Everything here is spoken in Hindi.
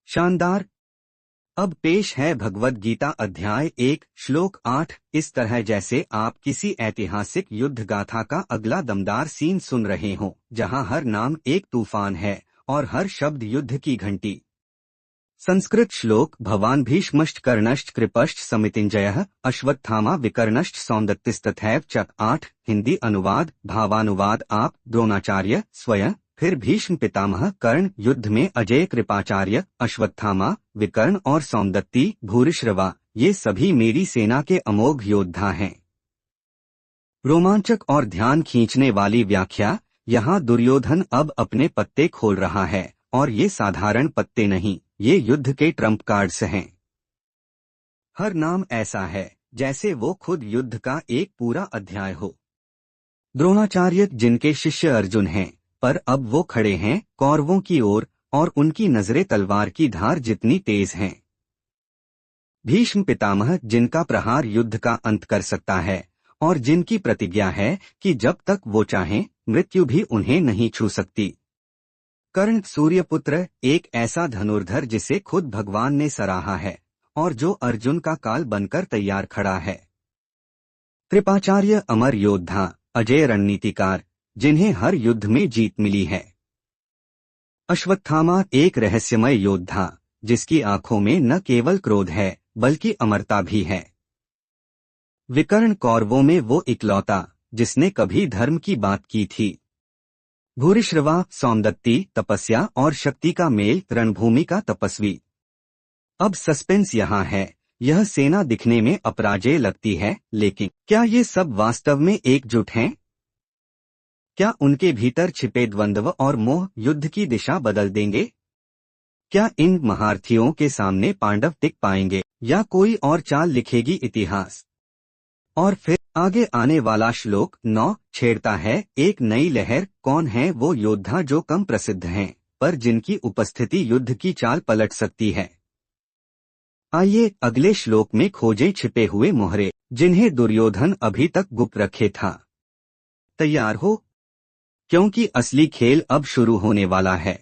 शानदार। अब पेश है भगवद गीता अध्याय 1 श्लोक 8। इस तरह जैसे आप किसी ऐतिहासिक युद्ध गाथा का अगला दमदार सीन सुन रहे हों, जहां हर नाम एक तूफान है और हर शब्द युद्ध की घंटी। संस्कृत श्लोक भवान भीष्मश्च कर्णश्च कृपश्च समितिञ्जयः अश्वत्थामा विकर्णश्च सौंदत्तिस्तथैव च। 8 हिंदी अनुवाद भावानुवाद आप द्रोणाचार्य स्वयं, फिर भीष्म पितामह कर्ण, युद्ध में अजय कृपाचार्य, अश्वत्थामा, विकर्ण और सौंदत्ति भूरिश्रवा, ये सभी मेरी सेना के अमोघ योद्धा हैं। रोमांचक और ध्यान खींचने वाली व्याख्या। यहाँ दुर्योधन अब अपने पत्ते खोल रहा है, और ये साधारण पत्ते नहीं, ये युद्ध के ट्रम्प कार्ड्स हैं। हर नाम ऐसा है जैसे वो खुद युद्ध का एक पूरा अध्याय हो। द्रोणाचार्य जिनके शिष्य अर्जुन हैं, पर अब वो खड़े हैं कौरवों की ओर, और उनकी नजरें तलवार की धार जितनी तेज हैं। भीष्म पितामह जिनका प्रहार युद्ध का अंत कर सकता है, और जिनकी प्रतिज्ञा है कि जब तक वो चाहें मृत्यु भी उन्हें नहीं छू सकती। कर्ण सूर्यपुत्र, एक ऐसा धनुर्धर जिसे खुद भगवान ने सराहा है, और जो अर्जुन का काल बनकर तैयार खड़ा है। कृपाचार्य अमर योद्धा, अजय रणनीतिकार, जिन्हें हर युद्ध में जीत मिली है। अश्वत्थामा एक रहस्यमय योद्धा, जिसकी आंखों में न केवल क्रोध है बल्कि अमरता भी है। विकर्ण कौरवों में वो इकलौता जिसने कभी धर्म की बात की थी। भूरिश्रवा सौंदत्ति तपस्या और शक्ति का मेल, रणभूमि का तपस्वी। अब सस्पेंस यहाँ है। यह सेना दिखने में अपराजेय लगती है, लेकिन क्या ये सब वास्तव में एकजुट हैं? क्या उनके भीतर छिपे द्वंद्व और मोह युद्ध की दिशा बदल देंगे? क्या इन महारथियों के सामने पांडव टिक पाएंगे, या कोई और चाल लिखेगी इतिहास? और फिर आगे आने वाला श्लोक 9 छेड़ता है एक नई लहर। कौन है वो योद्धा जो कम प्रसिद्ध हैं, पर जिनकी उपस्थिति युद्ध की चाल पलट सकती है? आइए अगले श्लोक में खोजें छिपे हुए मोहरे, जिन्हें दुर्योधन अभी तक गुप्त रखे था। तैयार हो, क्योंकि असली खेल अब शुरू होने वाला है।